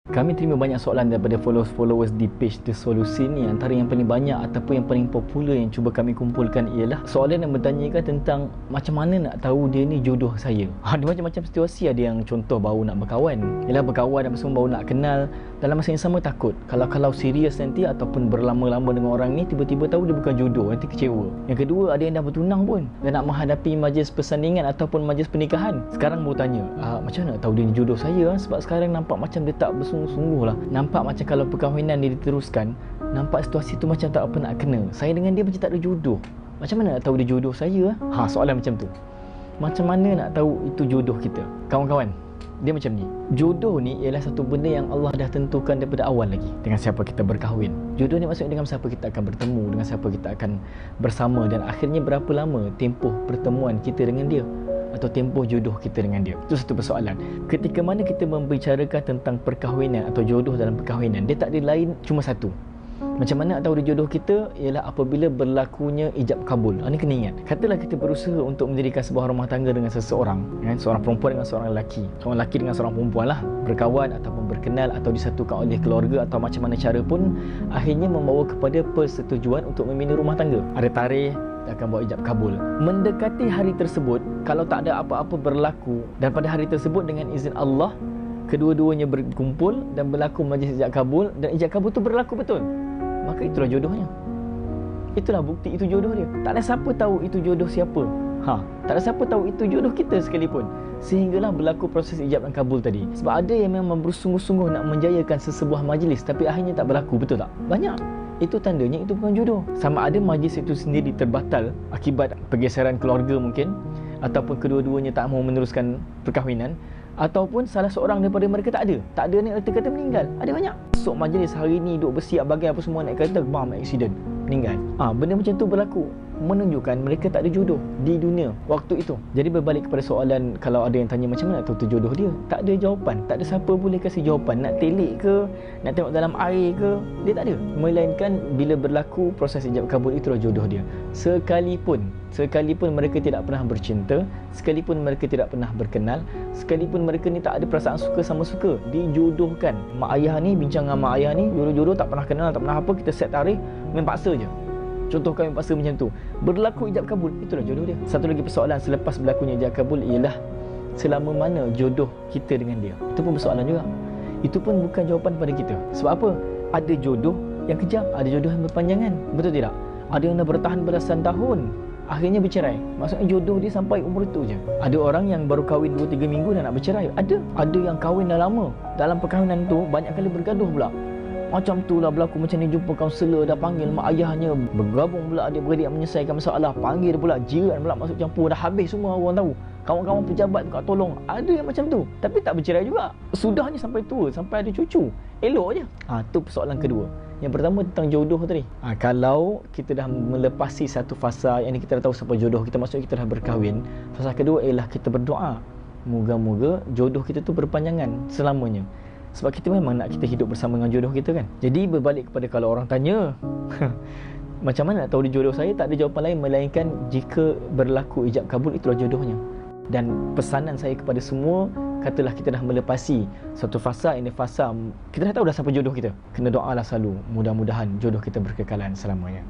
Kami terima banyak soalan daripada followers di page The Solution ni. Antara yang paling banyak ataupun yang paling popular yang cuba kami kumpulkan ialah soalan yang bertanyakan tentang macam mana nak tahu dia ni jodoh saya. Ada macam-macam situasi. Ada yang contoh baru nak berkawan, ialah berkawan dan semua baru nak kenal. Dalam masa yang sama takut kalau serius nanti ataupun berlama-lama dengan orang ni, tiba-tiba tahu dia bukan jodoh, nanti kecewa. Yang kedua, ada yang dah bertunang pun dan nak menghadapi majlis persandingan ataupun majlis pernikahan. Sekarang mau tanya, macam mana nak tahu dia ni jodoh saya? Sebab sekarang nampak macam dia tak bersungguh-sungguh lah. Nampak macam kalau perkahwinan dia diteruskan, nampak situasi tu macam tak apa nak kena. Saya dengan dia macam tak ada jodoh. Macam mana nak tahu dia jodoh saya? Soalan macam tu. Macam mana nak tahu itu jodoh kita? Kawan-kawan, dia macam ni. Jodoh ni ialah satu benda yang Allah dah tentukan daripada awal lagi. Dengan siapa kita berkahwin. Jodoh ni maksudnya dengan siapa kita akan bertemu, dengan siapa kita akan bersama, dan akhirnya berapa lama tempoh pertemuan kita dengan dia atau tempoh jodoh kita dengan dia. Itu satu persoalan. Ketika mana kita membicarakan tentang perkahwinan atau jodoh dalam perkahwinan, dia tak ada lain cuma satu. Macam mana nak tahu dia jodoh kita ialah apabila berlakunya ijab kabul. Ini kena ingat. Katalah kita berusaha untuk mendirikan sebuah rumah tangga dengan seseorang, seorang perempuan dengan seorang lelaki, seorang lelaki dengan seorang perempuan lah, berkawan ataupun berkenal atau disatukan oleh keluarga atau macam mana cara pun, akhirnya membawa kepada persetujuan untuk membina rumah tangga. Ada tarikh, kita akan buat ijab kabul. Mendekati hari tersebut, kalau tak ada apa-apa berlaku dan pada hari tersebut dengan izin Allah kedua-duanya berkumpul dan berlaku majlis ijab kabul dan ijab kabul tu berlaku betul, maka itulah jodohnya. Itulah bukti itu jodoh dia. Tak ada siapa tahu itu jodoh siapa. Tak ada siapa tahu itu jodoh kita sekalipun. Sehinggalah berlaku proses ijab dan kabul tadi. Sebab ada yang memang bersungguh-sungguh nak menjayakan sesebuah majlis tapi akhirnya tak berlaku, betul tak? Banyak. Itu tandanya itu bukan jodoh. Sama ada majlis itu sendiri terbatal akibat pergeseran keluarga mungkin, ataupun kedua-duanya tak mahu meneruskan perkahwinan, ataupun salah seorang daripada mereka tak ada ni, erti kata meninggal. Ada banyak. Esok majlis hari ni duk bersiap bagai apa semua, naik kereta bam, accident, meninggal. Benda macam tu berlaku, menunjukkan mereka tak ada jodoh di dunia waktu itu. Jadi berbalik kepada soalan, kalau ada yang tanya macam mana nak tahu tu jodoh dia, tak ada jawapan. Tak ada siapa boleh kasih jawapan. Nak telik ke, nak tengok dalam air ke, dia tak ada. Melainkan bila berlaku proses ijab kabul, itulah jodoh dia. Sekalipun mereka tidak pernah bercinta, sekalipun mereka tidak pernah berkenal, sekalipun mereka ni tak ada perasaan suka sama suka, dijodohkan. Mak ayah ni bincang dengan mak ayah ni, jodoh-jodoh, tak pernah kenal, tak pernah apa, kita set tarikh, main paksa je. Contoh kami paksa macam tu, berlaku ijab kabul, itulah jodoh dia. Satu lagi persoalan selepas berlakunya ijab kabul ialah selama mana jodoh kita dengan dia. Itu pun persoalan juga. Itu pun bukan jawapan pada kita. Sebab apa? Ada jodoh yang kejam, ada jodoh yang berpanjangan, betul tidak? Ada yang dah bertahan belasan tahun, akhirnya bercerai. Maksudnya jodoh dia sampai umur itu je. Ada orang yang baru kahwin 2-3 minggu dan nak bercerai. Ada yang kahwin dah lama, dalam perkahwinan tu banyak kali bergaduh pula. Macam tu lah berlaku, macam ni jumpa kaunselor, dah panggil mak ayahnya, bergabung pula adik-beradik menyelesaikan masalah, panggil pula jiran pula masuk campur, dah habis semua orang tahu. Kawan-kawan pejabat juga tolong. Ada yang macam tu, tapi tak bercerai juga. Sudahnya sampai tua, sampai ada cucu. Elok je. Tu persoalan kedua. Yang pertama tentang jodoh tadi. Kalau kita dah melepasi satu fasa, yang ni kita dah tahu siapa jodoh kita, maksudnya kita dah berkahwin. Fasa kedua ialah kita berdoa, moga-moga jodoh kita tu berpanjangan selamanya. Sebab kita memang nak kita hidup bersama dengan jodoh kita kan. Jadi berbalik kepada kalau orang tanya macam mana nak tahu dia jodoh saya, tak ada jawapan lain melainkan jika berlaku ijab kabul, itulah jodohnya. Dan pesanan saya kepada semua, katalah kita dah melepasi satu fasa, ini fasa kita dah tahu dah siapa jodoh kita, kena doalah selalu, mudah-mudahan jodoh kita berkekalan selamanya.